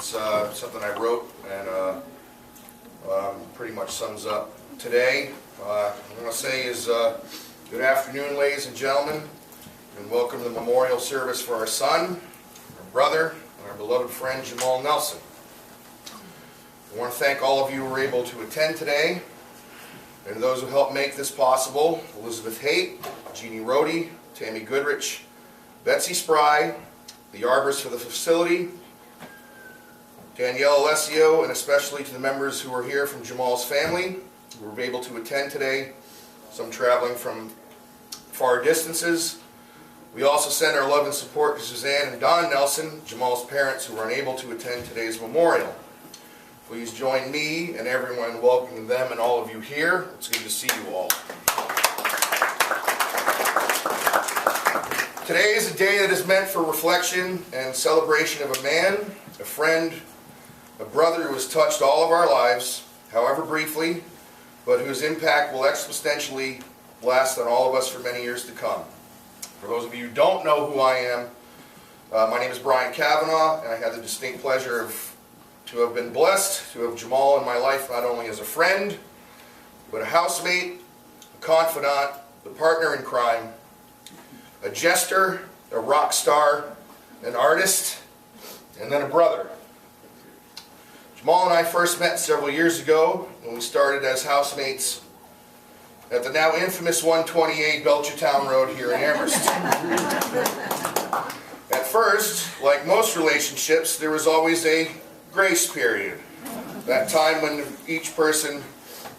It's something I wrote, and pretty much sums up today. What I'm going to say is good afternoon, ladies and gentlemen, and welcome to the memorial service for our son, our brother, and our beloved friend Jahmal Nelson. I want to thank all of you who were able to attend today, and those who helped make this possible: Elizabeth Haight, Jeannie Rohde, Tammy Goodrich, Betsy Spry, the Arbors for the facility, Danielle Alessio, and especially to the members who are here from Jahmal's family who were able to attend today, some traveling from far distances. We also send our love and support to Suzanne and Don Nelson, Jahmal's parents, who were unable to attend today's memorial. Please join me and everyone in welcoming them and all of you here. It's good to see you all. Today is a day that is meant for reflection and celebration of a man, a friend, a brother who has touched all of our lives, however briefly, but whose impact will exponentially last on all of us for many years to come. For those of you who don't know who I am, my name is Brian Cavanaugh, and I had the distinct pleasure to have been blessed to have Jahmal in my life not only as a friend, but a housemate, a confidant, a partner in crime, a jester, a rock star, an artist, and then a brother. Jahmal and I first met several years ago when we started as housemates at the now infamous 128 Belchertown Road here in Amherst. At first, like most relationships, there was always a grace period. That time when each person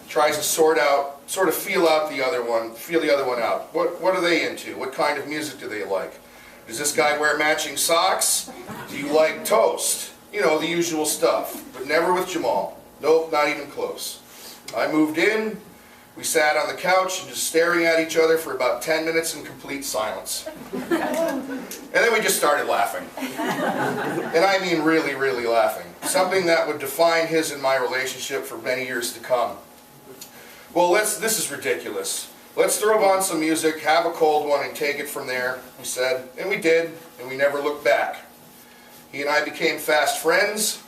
tries to sort of feel the other one out. What are they into? What kind of music do they like? Does this guy wear matching socks? Do you like toast? You know, the usual stuff. But never with Jahmal. Nope, not even close. I moved in, we sat on the couch and just staring at each other for about 10 minutes in complete silence. And then we just started laughing. And I mean really, really laughing. Something that would define his and my relationship for many years to come. Well, this is ridiculous. Let's throw on some music, have a cold one, and take it from there, we said. And we did, and we never looked back. He and I became fast friends,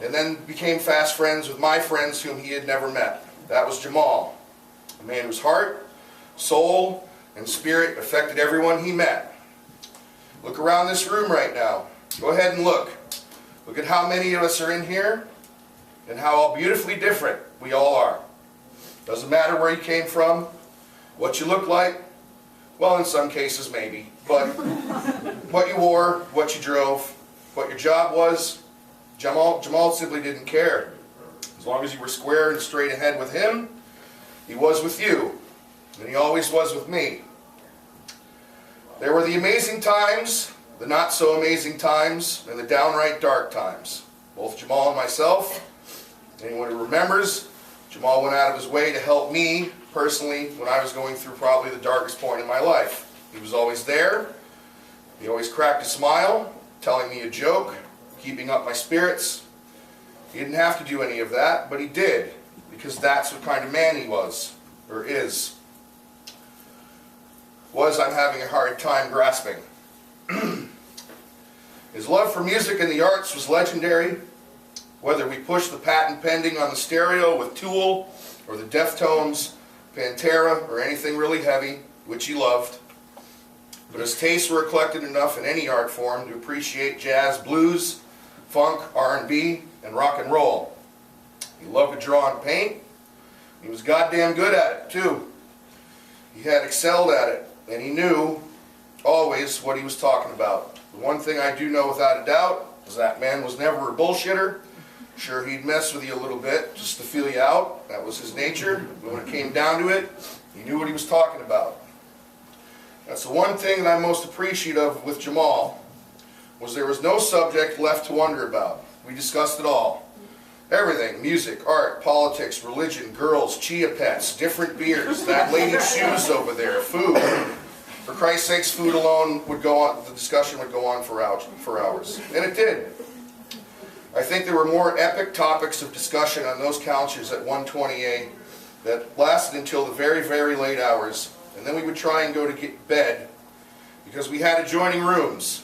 and then became fast friends with my friends whom he had never met. That was Jahmal, a man whose heart, soul, and spirit affected everyone he met. Look around this room right now. Go ahead and look. Look at how many of us are in here, and how all beautifully different we all are. Doesn't matter where you came from, what you look like, well, in some cases maybe, but what you wore, what you drove, what your job was, Jahmal simply didn't care. As long as you were square and straight ahead with him, he was with you, and he always was with me. There were the amazing times, the not so amazing times, and the downright dark times. Both Jahmal and myself, anyone who remembers, Jahmal went out of his way to help me personally when I was going through probably the darkest point in my life. He was always there. He always cracked a smile, telling me a joke, keeping up my spirits. He didn't have to do any of that, but he did, because that's what kind of man he was, or is. I'm having a hard time grasping. His love for music and the arts was legendary. Whether we pushed the patent pending on the stereo with Tool, or the Deftones, Pantera, or anything really heavy, which he loved. But his tastes were eclectic enough in any art form to appreciate jazz, blues, funk, R&B, and rock and roll. He loved to draw and paint. He was goddamn good at it, too. He had excelled at it, and he knew always what he was talking about. The one thing I do know without a doubt is that man was never a bullshitter. Sure, he'd mess with you a little bit just to feel you out. That was his nature. But when it came down to it, he knew what he was talking about. That's the one thing that I'm most appreciative of with Jahmal, was there was no subject left to wonder about. We discussed it all. Everything: music, art, politics, religion, girls, chia pets, different beers, that lady's shoes over there, food. For Christ's sakes, food alone would go on, the discussion would go on for hours. And it did. I think there were more epic topics of discussion on those couches at 128 that lasted until the very, very late hours. And then we would try and go to get bed because we had adjoining rooms.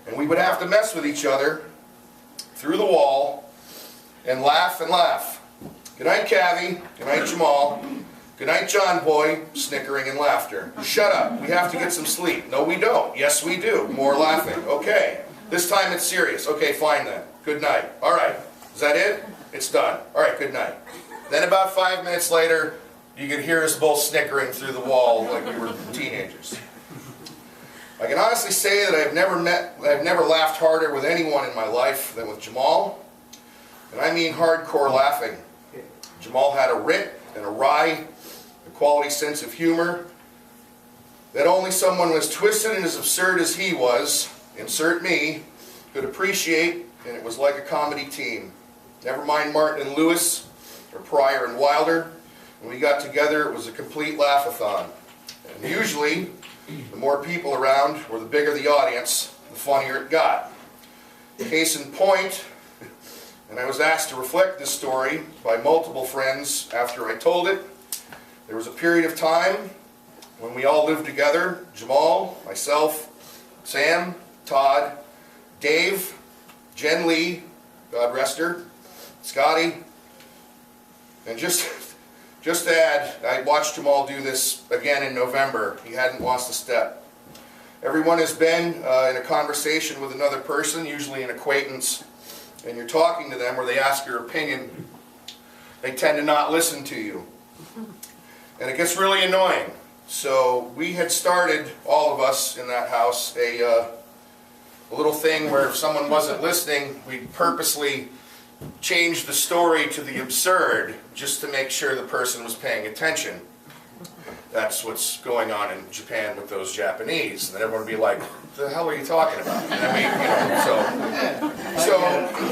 And we would have to mess with each other through the wall and laugh and laugh. Good night, Cavi. Good night, Jamal. Good night, John Boy, snickering and laughter. Shut up. We have to get some sleep. No, we don't. Yes, we do. More laughing. Okay. This time it's serious. Okay, fine then. Good night. All right. Is that it? It's done. All right, good night. Then about 5 minutes later, you could hear us both snickering through the wall like we were teenagers. I can honestly say that I've never laughed harder with anyone in my life than with Jahmal. And I mean hardcore laughing. Jahmal had a wit and a wry, a quality sense of humor that only someone as twisted and as absurd as he was, insert me, could appreciate, and it was like a comedy team. Never mind Martin and Lewis, or Pryor and Wilder. When we got together, it was a complete laugh-a-thon. And usually, the more people around, or the bigger the audience, the funnier it got. Case in point, and I was asked to reflect this story by multiple friends after I told it. There was a period of time when we all lived together, Jahmal, myself, Sam, Todd, Dave, Jen Lee, God rest her, Scotty, and just to add, I watched Jahmal do this again in November. He hadn't lost a step. Everyone has been in a conversation with another person, usually an acquaintance, and you're talking to them or they ask your opinion. They tend to not listen to you. And it gets really annoying. So we had started, all of us in that house, a little thing where if someone wasn't listening, we'd purposely change the story to the absurd just to make sure the person was paying attention. That's what's going on in Japan with those Japanese. And then everyone would be like, what the hell are you talking about? And I mean, so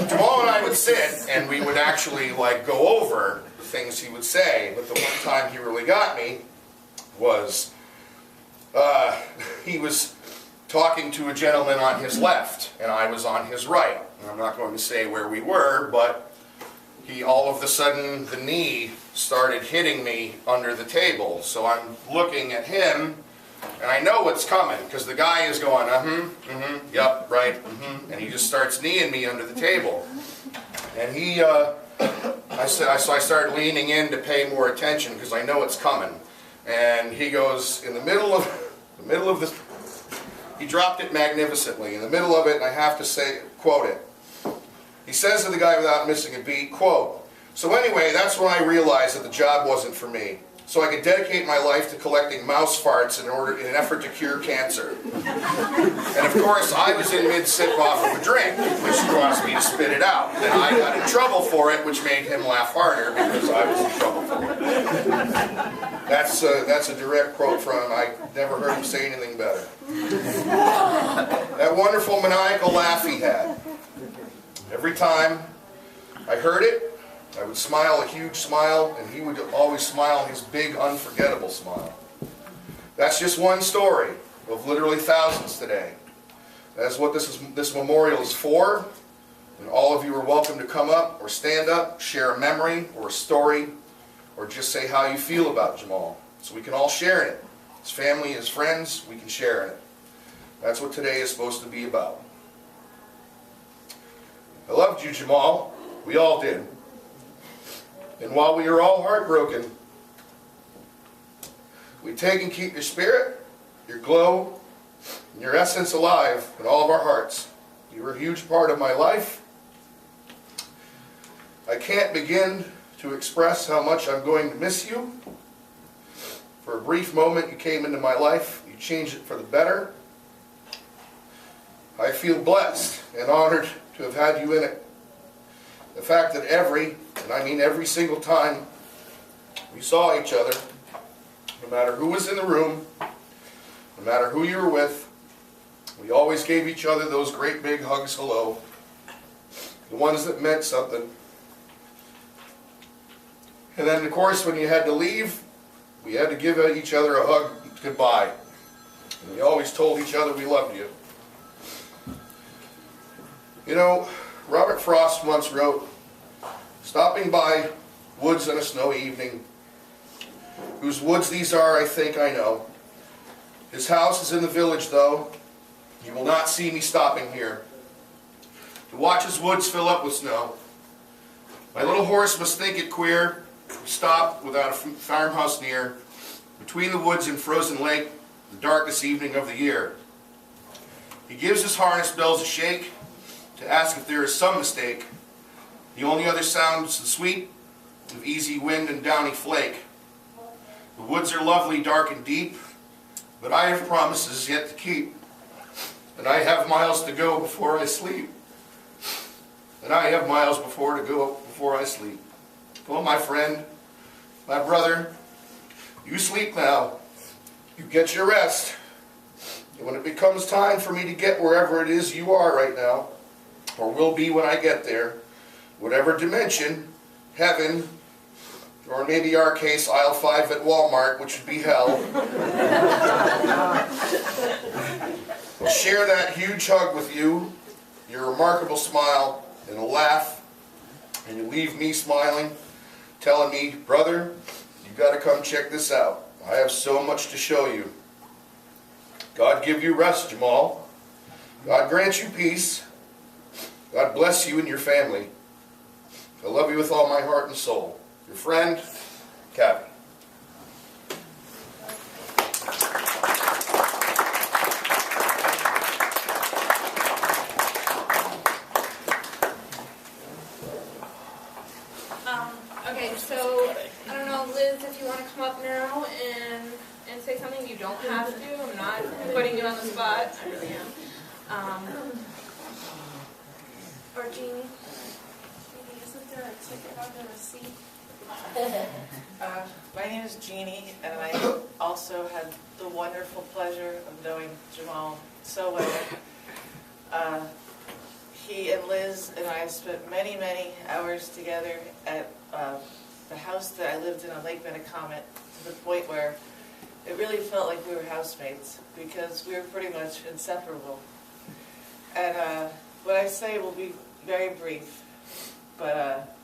Jahmal and I would sit and we would actually like go over the things he would say. But the one time he really got me was he was talking to a gentleman on his left and I was on his right. And I'm not going to say where we were, but he all of a sudden, the knee started hitting me under the table. So I'm looking at him, and I know what's coming, because the guy is going, yep, right, and he just starts kneeing me under the table. And he, so I started leaning in to pay more attention, because I know it's coming. And he goes, in the middle of this, he dropped it magnificently. In the middle of it, and I have to say, quote it. He says to the guy without missing a beat, quote, "So anyway, that's when I realized that the job wasn't for me. So I could dedicate my life to collecting mouse farts in an effort to cure cancer." And of course, I was in mid-sip off of a drink, which caused me to spit it out. And I got in trouble for it, which made him laugh harder because I was in trouble for it. That's a direct quote from him. I never heard him say anything better. That wonderful maniacal laugh he had. Every time I heard it, I would smile a huge smile, and he would always smile his big, unforgettable smile. That's just one story of literally thousands today. That's what this memorial is for, and all of you are welcome to come up or stand up, share a memory or a story, or just say how you feel about Jahmal, so we can all share in it. His family, his friends, we can share in it. That's what today is supposed to be about. I loved you, Jahmal. We all did. And while we are all heartbroken, we take and keep your spirit, your glow, and your essence alive in all of our hearts. You were a huge part of my life. I can't begin to express how much I'm going to miss you. For a brief moment you came into my life. You changed it for the better. I feel blessed and honored to have had you in it. The fact that and I mean every single time we saw each other, no matter who was in the room, no matter who you were with, we always gave each other those great big hugs hello, the ones that meant something. And then of course when you had to leave, we had to give each other a hug goodbye. And we always told each other we loved you. You know, Robert Frost once wrote, "Stopping by woods on a snowy evening, whose woods these are I think I know. His house is in the village though, you will not see me stopping here. to watch his woods fill up with snow. My little horse must think it queer, stop without a farmhouse near, between the woods and frozen lake, the darkest evening of the year. He gives his harness bells a shake to ask if there is some mistake. The only other sound's the sweet of easy wind and downy flake. The woods are lovely, dark and deep, but I have promises yet to keep, and I have miles to go before I sleep. And I have miles to go before I sleep. Oh, my friend, my brother, you sleep now. You get your rest. And when it becomes time for me to get wherever it is you are right now, or will be when I get there, whatever dimension, heaven, or maybe our case, aisle 5 at Walmart, which would be hell, I'll share that huge hug with you, your remarkable smile, and a laugh, and you leave me smiling, telling me, brother, you got to come check this out. I have so much to show you. God give you rest, Jahmal. God grant you peace. God bless you and your family. I love you with all my heart and soul. Your friend, Kathy. Okay, so I don't know, Liz, if you want to come up now and say something. You don't have to. I'm not putting you on the spot. I really am. Or Jeannie. Isn't there a ticket on the receipt? My name is Jeannie, and I also had the wonderful pleasure of knowing Jahmal so well. He and Liz and I spent many, many hours together at the house that I lived in on Lake Metacomet, to the point where it really felt like we were housemates, because we were pretty much inseparable. And what I say will be very brief, but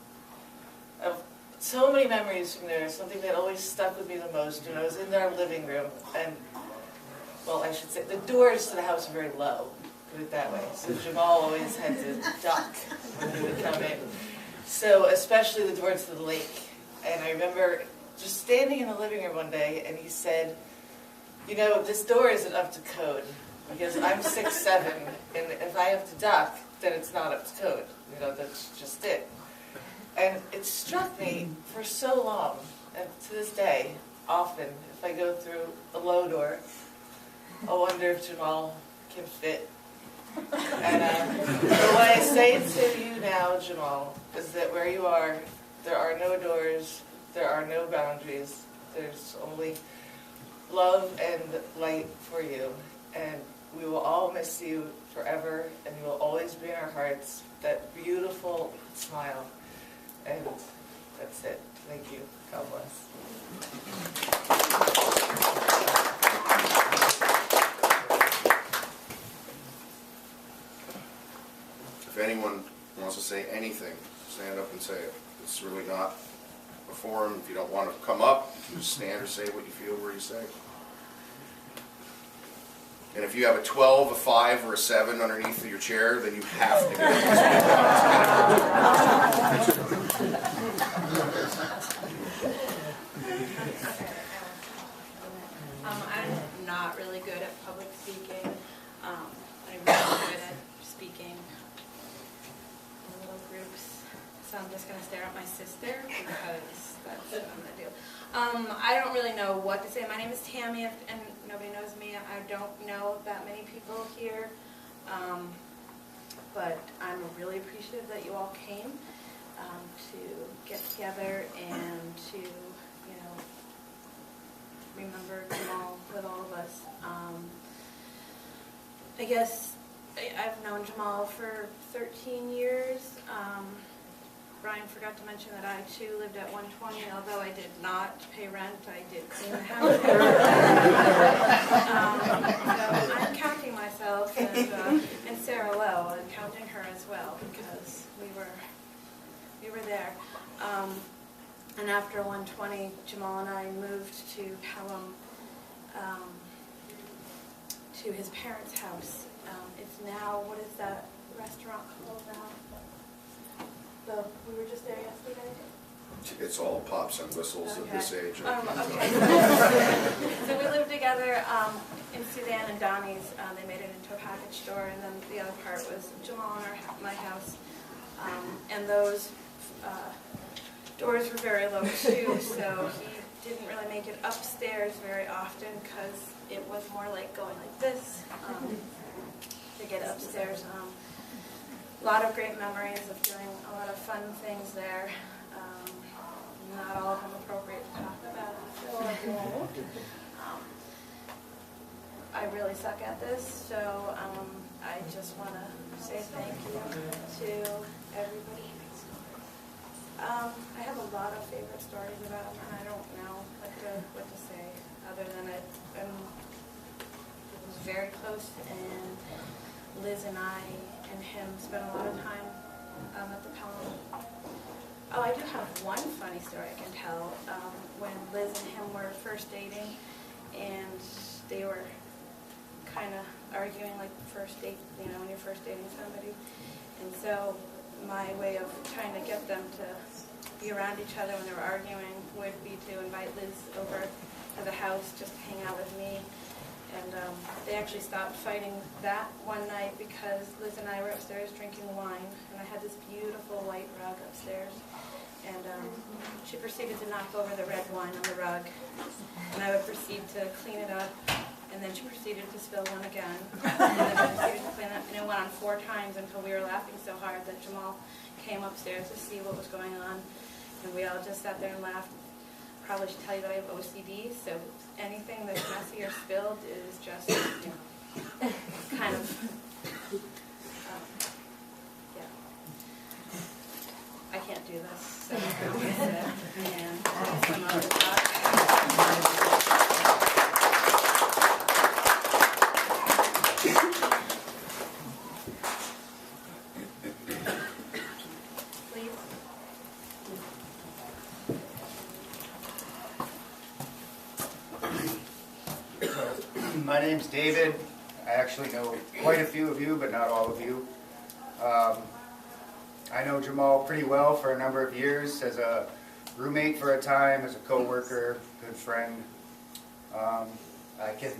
so many memories from there. Something that always stuck with me the most when I was in our living room, and, well, I should say, the doors to the house were very low, put it that way. So Jahmal always had to duck when he would come in. So, especially the doors to the lake. And I remember just standing in the living room one day, and he said, you know, this door isn't up to code, because I'm 6'7", and if I have to duck, then it's not up to code. You know, that's just it. And it struck me for so long, and to this day, often, if I go through the low door, I wonder if Jahmal can fit. And so what I say to you now, Jahmal, is that where you are, there are no doors, there are no boundaries, there's only love and light for you. And we will all miss you forever, and you will always be in our hearts, that beautiful smile. And that's it. Thank you. God bless. If anyone wants to say anything, stand up and say it. It's really not a forum. If you don't want to come up, you just stand or say what you feel where you say. And if you have a 12, a 5, or a 7 underneath of your chair, then you have to get it. I'm not really good at public speaking. I'm really good at speaking in little groups. So I'm just going to stare at my sister because that's what I'm going to do. I don't really know what to say. My name is Tammy, and nobody knows me. I don't know that many people here. But I'm really appreciative that you all came to get together and to, you know, remember Jahmal with all of us. I guess I've known Jahmal for 13 years. Brian forgot to mention that I too lived at 120, although I did not pay rent, I did clean the house. So I'm counting myself, and Sarah Lowe, I'm counting her as well, because we were there. And after 120, Jahmal and I moved to Pelham, to his parents' house. It's now, what is that restaurant called now? We were just there yesterday. It's all pops and whistles at this age. Okay. So we lived together in Suzanne and Donnie's. They made it into a package store, and then the other part was Jahmal and my house. And those doors were very low too, so he didn't really make it upstairs very often because it was more like going like this to get upstairs. A lot of great memories of doing a lot of fun things there. Not all of them appropriate to talk about. I really suck at this, so I just want to say thank you to everybody. I have a lot of favorite stories about him, and I don't know what to say other than it was very close, and Liz and I and him spent a lot of time at the Pelham. Oh, I do have one funny story I can tell. When Liz and him were first dating, and they were kind of arguing like the first date, you know, when you're first dating somebody. And so my way of trying to get them to be around each other when they were arguing would be to invite Liz over to the house just to hang out with me. And they actually stopped fighting that one night because Liz and I were upstairs drinking wine, and I had this beautiful white rug upstairs. And she proceeded to knock over the red wine on the rug, and I would proceed to clean it up, and then she proceeded to spill one again, and then I proceeded to clean it up, and it went on 4 times until we were laughing so hard that Jahmal came upstairs to see what was going on, and we all just sat there and laughed. Probably should tell you that I have OCD, so anything that's messy or spilled is just, you know, kind of, yeah. I can't do this, so I'm going to sit and some other talk. Please. My name's David. I actually know quite a few of you, but not all of you. I know Jahmal pretty well for a number of years, as a roommate for a time, as a co-worker, good friend. I can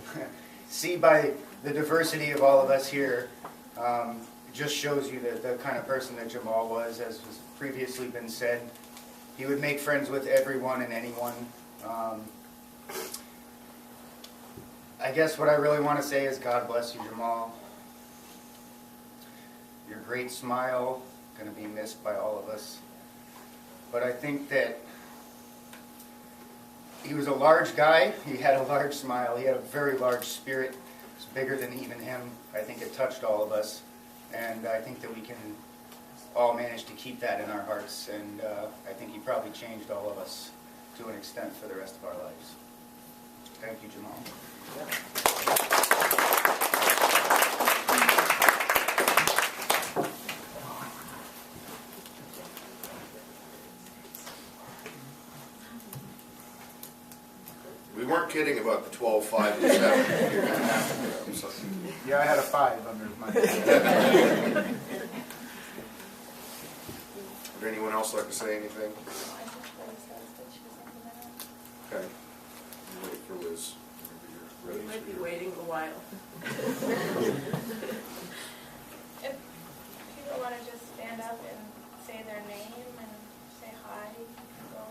see by the diversity of all of us here, it just shows you the kind of person that Jahmal was, as has previously been said. He would make friends with everyone and anyone. I guess what I really want to say is God bless you, Jahmal. Your great smile, going to be missed by all of us. But I think that he was a large guy. He had a large smile. He had a very large spirit. It's bigger than even him. I think it touched all of us. And I think that we can all manage to keep that in our hearts. And I think he probably changed all of us to an extent for the rest of our lives. Thank you, Jahmal. We weren't kidding about the 12, 5, and 7. So. Yeah, I had a 5 under mine. Would anyone else like to say anything? Okay. Wait for Liz. We might be waiting a while. If people want to just stand up and say their name and say hi, well,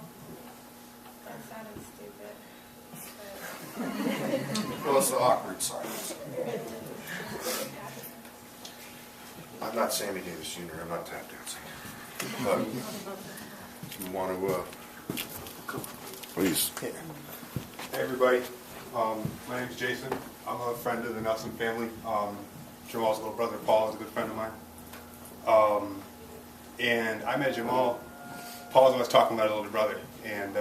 that sounded stupid. Well, it's the awkward silence. I'm not Sammy Davis Jr. I'm not tap dancing. But if you want to, please. Hey everybody, my name is Jason. I'm a friend of the Nelson family. Jahmal's little brother Paul is a good friend of mine. And I met Jahmal. Paul was always talking about his older brother, and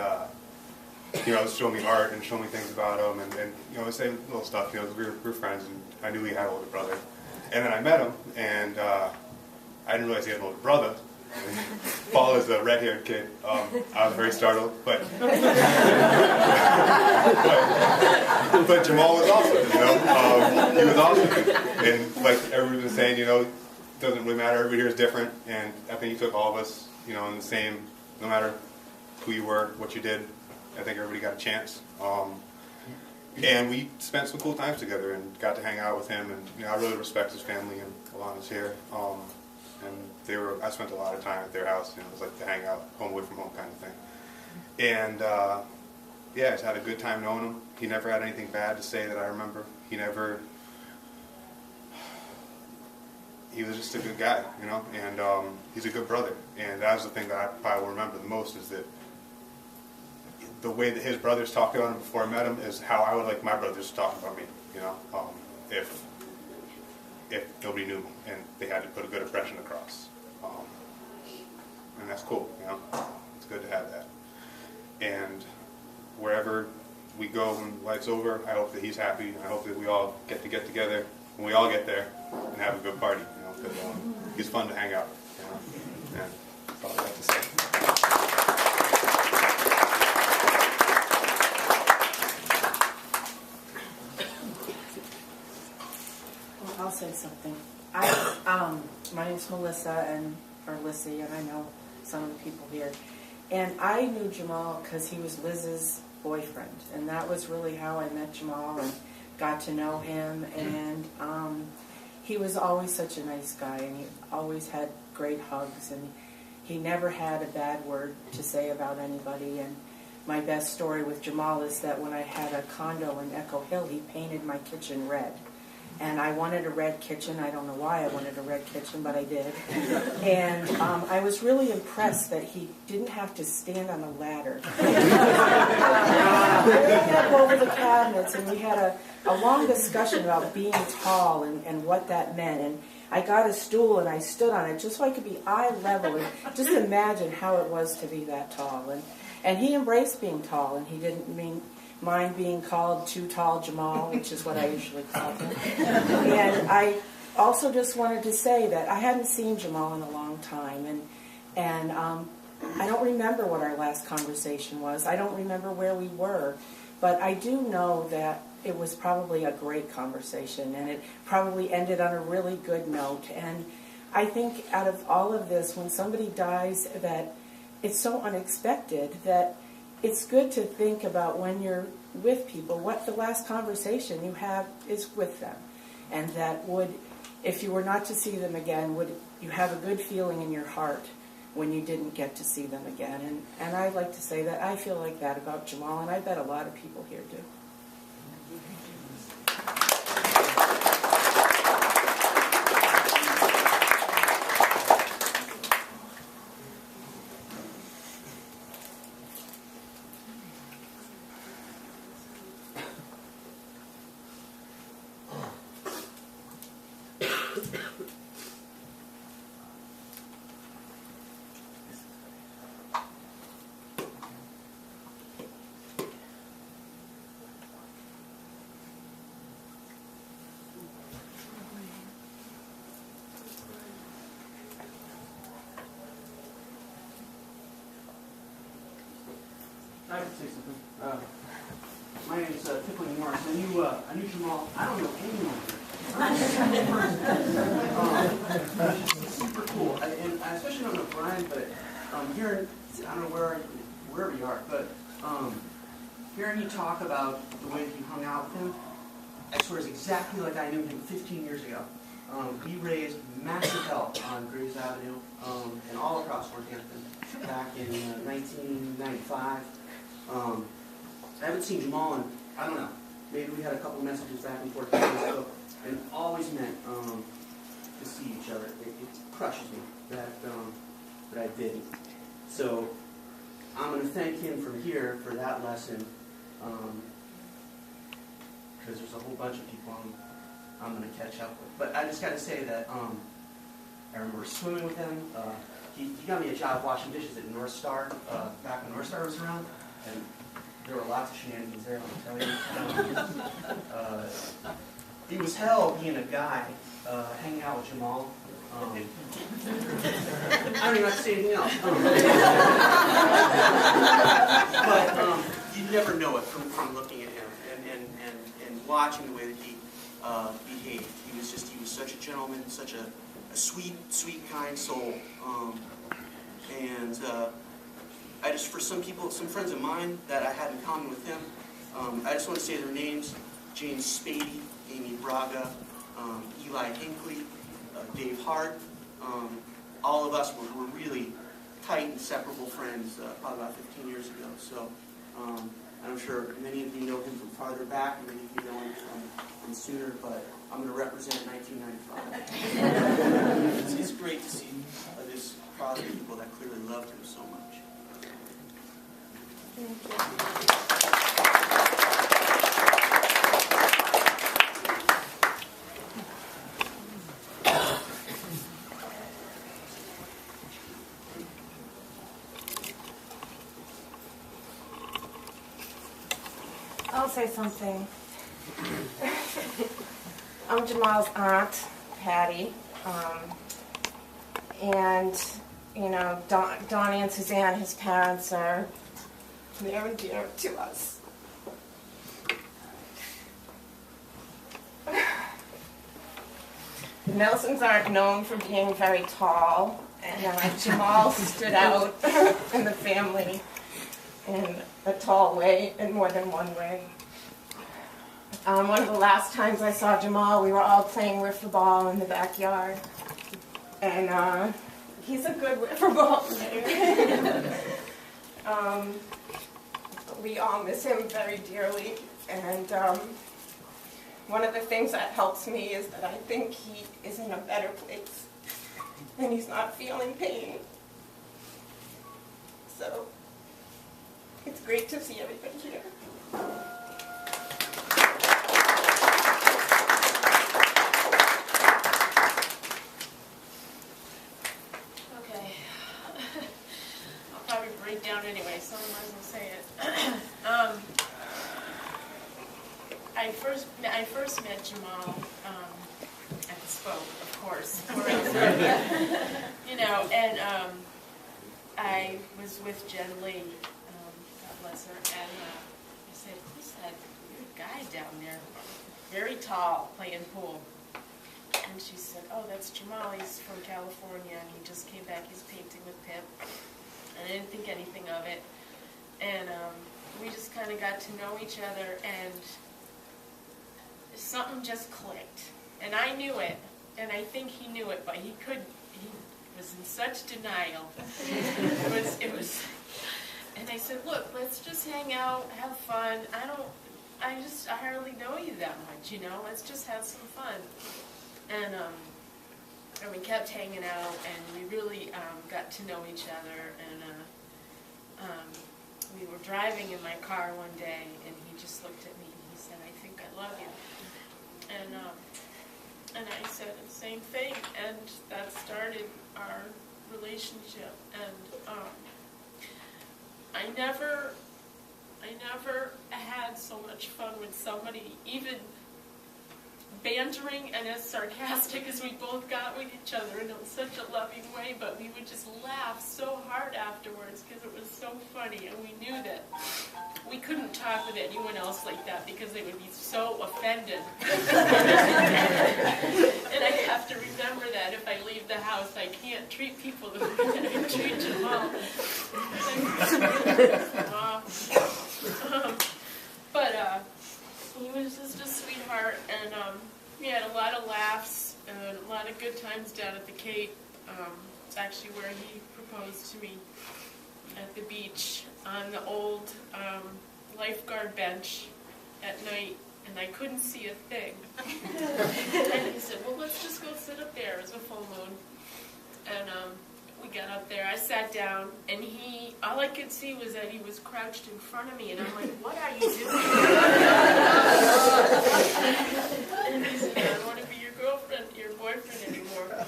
you know, was showing me art and showing me things about him, and you know, say little stuff. You know, we were friends, and I knew he had an older brother. And then I met him, and I didn't realize he had an older brother. Paul is a red-haired kid. I was very startled, but Jahmal was awesome. You know, he was awesome, and like everybody's been saying, you know, doesn't really matter. Everybody here is different, and I think he took all of us, you know, in the same, no matter who you were, what you did. I think everybody got a chance. And we spent some cool times together and got to hang out with him. And you know, I really respect his family, and Alana's here. And I spent a lot of time at their house. You know, it was like the hang out, home away from home kind of thing. And yeah, I just had a good time knowing him. He never had anything bad to say that I remember. He was just a good guy, you know, and he's a good brother. And that was the thing that I probably will remember the most, is that the way that his brothers talked about him before I met him is how I would like my brothers to talk about me, you know, if nobody knew and they had to put a good impression across. And that's cool, you know, it's good to have that. And wherever we go when life's over, I hope that he's happy. I hope that we all get together when we all get there and have a good party, you know, because he's fun to hang out with, you know, and that's all I have to say. Well, I'll say something. My name's Melissa, or Lissy, and I know some of the people here. And I knew Jamal because he was Liz's boyfriend, and that was really how I met Jamal and got to know him. And he was always such a nice guy, and he always had great hugs, and he never had a bad word to say about anybody. And my best story with Jamal is that when I had a condo in Echo Hill, he painted my kitchen red. And I wanted a red kitchen. I don't know why I wanted a red kitchen, but I did. And I was really impressed that he didn't have to stand on a ladder. We had to go over the cabinets, and we had a long discussion about being tall and what that meant. And I got a stool, and I stood on it just so I could be eye level and just imagine how it was to be that tall. And he embraced being tall, and he didn't mind being called Too Tall Jamal, which is what I usually call him. And I also just wanted to say that I hadn't seen Jamal in a long time, and I don't remember what our last conversation was. I don't remember where we were, but I do know that it was probably a great conversation, and it probably ended on a really good note. And I think out of all of this, when somebody dies, that it's so unexpected that it's good to think about when you're with people, what the last conversation you have is with them. And that if you were not to see them again, would you have a good feeling in your heart when you didn't get to see them again? And I'd like to say that I feel like that about Jahmal, and I bet a lot of people here do. I have to say something. My name is Tiffany Morris. I knew Jamal. I don't know anyone here. He's super cool, and I especially don't know Brian, but hearing, I don't know wherever you are, but hearing you talk about the way that you hung out with him, I swear is exactly like I knew him 15 years ago. He raised massive help on Graves Avenue and all across Northampton back in 1995. I haven't seen Jamal in, I don't know, maybe we had a couple messages back and forth on Facebook, and always meant to see each other. It crushes me that I didn't. So I'm going to thank him from here for that lesson, because there's a whole bunch of people I'm going to catch up with. But I just got to say that I remember swimming with him. He got me a job washing dishes at North Star back when North Star was around, and there were lots of shenanigans there, I'll tell you. It was hell being a guy hanging out with Jamal. I don't even have to say anything else. But you never know it from looking at him and watching the way that he behaved. He was such a gentleman, such a a sweet, sweet, kind soul. And I just, for some people, some friends of mine that I had in common with him, I just want to say their names: James Spady, Amy Braga, Eli Hinckley, Dave Hart. All of us were really tight, inseparable friends probably about 15 years ago. So I'm sure many of you know him from farther back, and many of you know him from sooner, but I'm going to represent 1995. It's great to see this crowd of people that clearly loved him so much. I'll say something. I'm Jamal's aunt, Patty, and you know, Donnie and Suzanne, his parents, are near and dear to us. The Nelsons aren't known for being very tall, and Jamal stood out in the family in a tall way, in more than one way. One of the last times I saw Jamal, we were all playing wiffle ball in the backyard, and he's a good wiffle ball player. We all miss him very dearly, and one of the things that helps me is that I think he is in a better place, and he's not feeling pain. So it's great to see everybody here. Okay. I'll probably break down anyway, so I might as well say it. I first met Jamal at the Spoke, of course. You know, and I was with Jen Lee, God bless her, and I said, "Who's that weird guy down there? Very tall, playing pool." And she said, "Oh, that's Jamal. He's from California, and he just came back. He's painting with Pip." And I didn't think anything of it. And we just kind of got to know each other, and something just clicked. And I knew it, and I think he knew it, but he was in such denial. It was, and I said, "Look, let's just hang out, have fun. I hardly know you that much, you know. Let's just have some fun." And we kept hanging out, and we really got to know each other. And we were driving in my car one day, and he just looked at me and he said, "I think I love you." And I said the same thing, and that started our relationship. And I never had so much fun with somebody, even bantering and as sarcastic as we both got with each other in such a loving way, but we would just laugh so hard afterwards because it was so funny, and we knew that we couldn't talk with anyone else like that because they would be so offended. And I have to remember that if I leave the house, I can't treat people the way that I treat Jamal. But he was just a sweetheart, and we had a lot of laughs and a lot of good times down at the Cape. It's actually where he proposed to me, at the beach on the old lifeguard bench at night, and I couldn't see a thing. And he said, "Well, let's just go sit up there." It was a full moon. And we got up there. I sat down, and all I could see was that he was crouched in front of me, and I'm like, "What are you doing?" And he said, "I don't want to be your boyfriend anymore."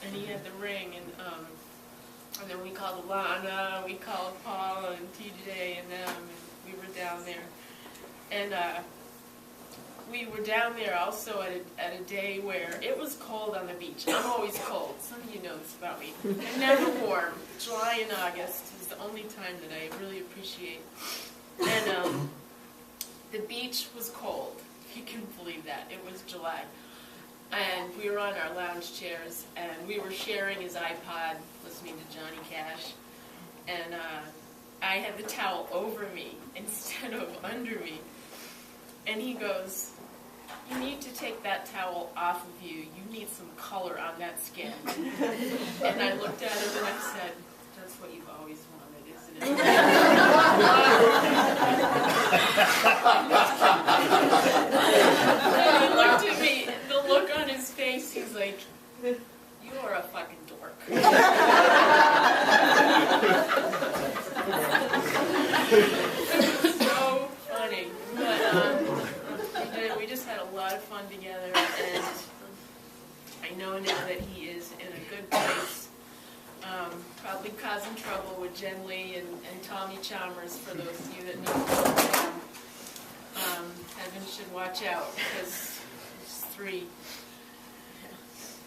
And he had the ring, and then we called Alana, we called Paul and TJ and them, and we were down there. And we were down there also at a day where it was cold on the beach. I'm always cold. Some of you know this about me. I'm never warm. July and August is the only time that I really appreciate. And the beach was cold. If you can believe that. It was July. And we were on our lounge chairs, and we were sharing his iPod, listening to Johnny Cash. And I had the towel over me instead of under me. And he goes, "You need to take that towel off of you. You need some color on that skin." And I looked at him and I said, "That's what you've always wanted, isn't it?" And he looked at me, the look on his face, he's like, "You are a fucking dork." It was so funny. But we just had a lot of fun together, and I know now that he is in a good place. Probably causing trouble with Jen Lee and Tommy Chalmers, for those of you that know them. Evan should watch out, because there's 3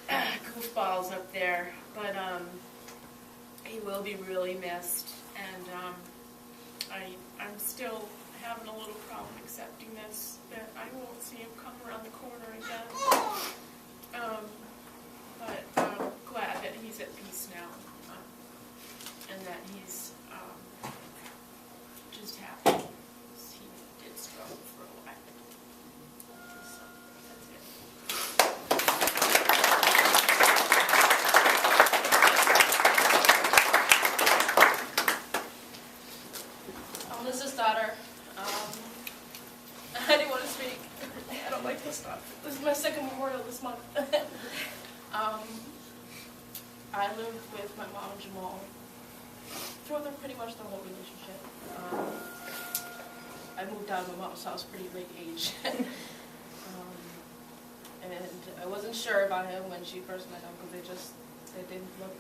goofballs up there. But he will be really missed, and I'm still having a little problem accepting this, that I won't see him come around the corner again. But I'm glad that he's at peace now, and that he's just happy. He did struggle for a while. So, that's it. I'm Liz's daughter. I didn't want to speak. I don't like this stuff. This is my second memorial this month. I lived with my mom, Jahmal, through pretty much the whole relationship. I moved out of my mom's house pretty late age. And I wasn't sure about him when she first met him, because they didn't look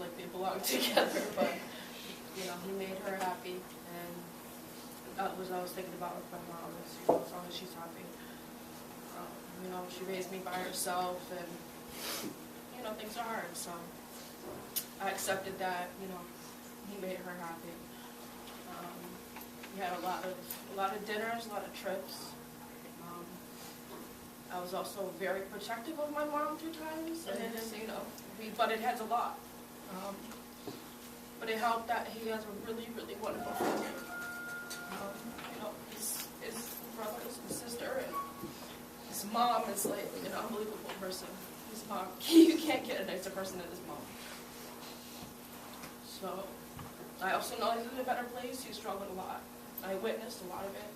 like they belonged together. But you know, he made her happy, and that was what I was thinking about with my mom. Is, you know, as long as she's happy. You know, she raised me by herself, and you know, things are hard. So I accepted that. You know, he made her happy. We had a lot of dinners, a lot of trips. I was also very protective of my mom through times, and you know, we butted heads a lot. But it helped that he has a really, really wonderful family. You know, his brothers and sister, and his mom is like an unbelievable person. His mom, you can't get a nicer person than his mom. So I also know he's in a better place. He's struggled a lot. I witnessed a lot of it.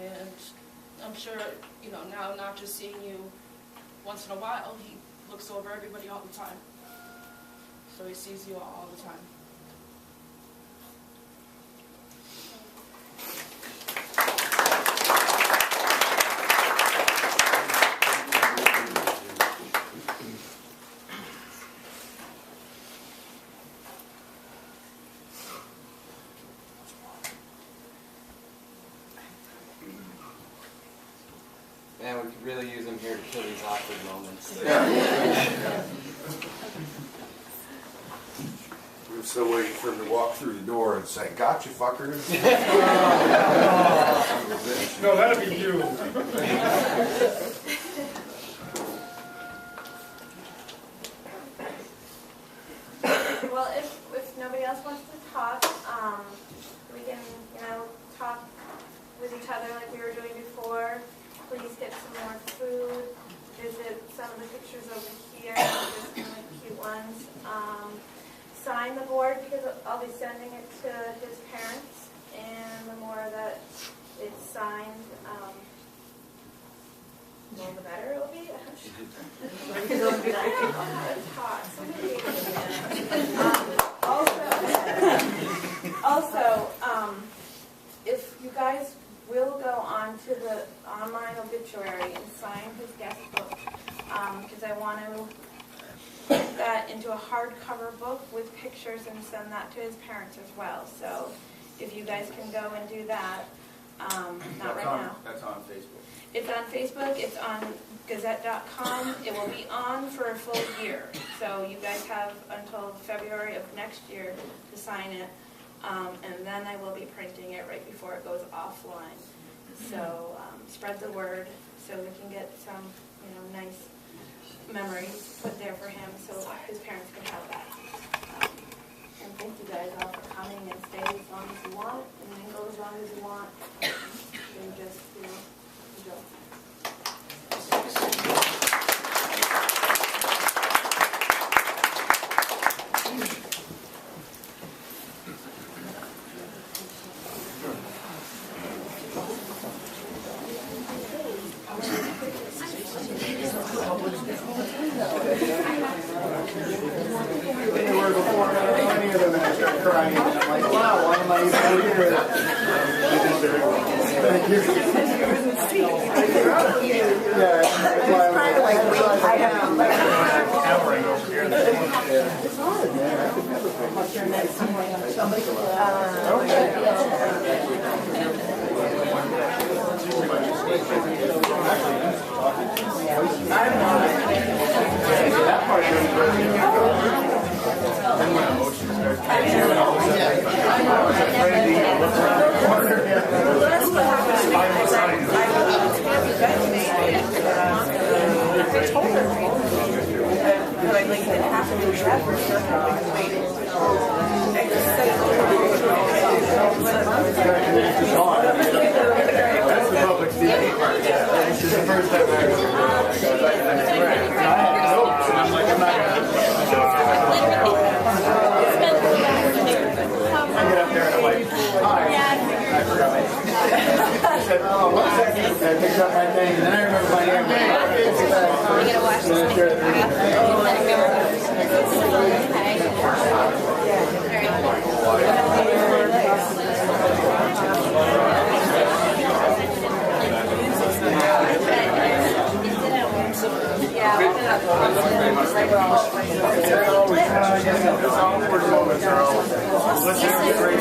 And I'm sure, you know, now not just seeing you once in a while, he looks over everybody all the time. So he sees you all the time. Man, we could really use him here to kill these awkward moments. We're still waiting for him to walk through the door and say, "Gotcha, fucker." No, that'd be you. Well, if nobody else wants to talk, we can, you know, talk with each other like we were doing before. Please get some more food. Visit some of the pictures over here. There's some really cute ones. Sign the board, because I'll be sending it to his parents, and the more that it's signed, well, the better it'll be. It's hot. Also, if you guys will go on to the online obituary and sign his guest book, because I want to put that into a hardcover book with pictures and send that to his parents as well. So if you guys can go and do that, not right now. That's on Facebook. It's on Facebook, it's on Gazette.com. It will be on for a full year. So you guys have until February of next year to sign it. And then I will be printing it right before it goes offline. So spread the word so we can get some nice memories put there for him so his parents could have that. And thank you guys all for coming and staying as long as you want and then go as long as you want. And just, enjoy. They were before any of them had started crying, and I'm like, wow, why am I even here? Thank you. Yeah, that's why I was cowering over here. It's hard, man. I could never that part then when emotions start coming in, all of a sudden, I was afraid to even look around the corner. That's the public speaking part. This is the first time I ever got back in the next round. I had notes, and I'm like, I'm not going to. I get up there and I'm like, hi. I forgot my name. I said, oh, 1 second. I picked up my thing, and then I remember my name. I'm going to watch awkward moments are always listening to great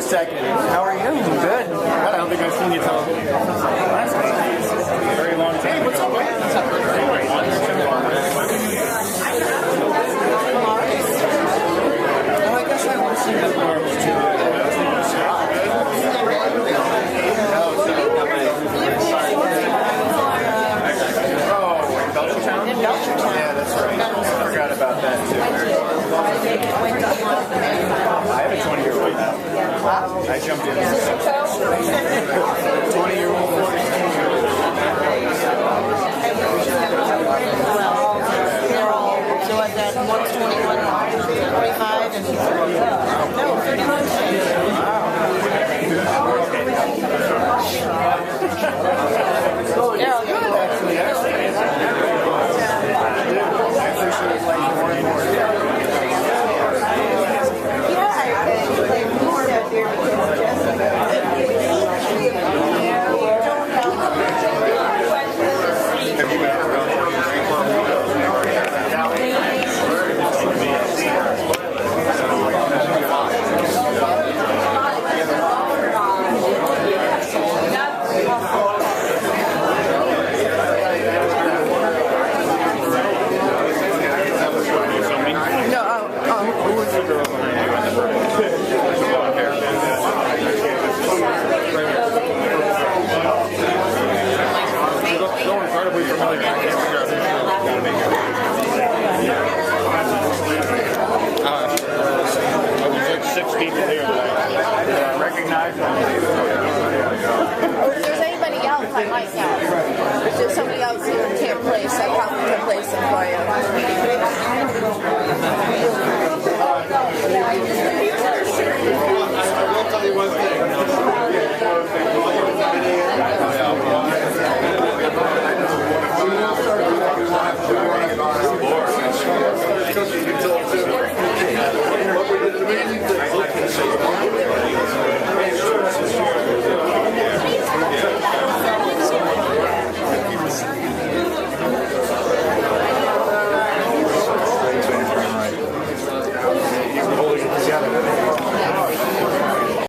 second. How are you? Good. God, I don't think I've seen you till last week. Very long time. Hey, what's up, man? What's up? love that too. I have a 20-year-old now. I jumped in. 20-year-old, 42-year-old. So at that 121, 25, and no, 31.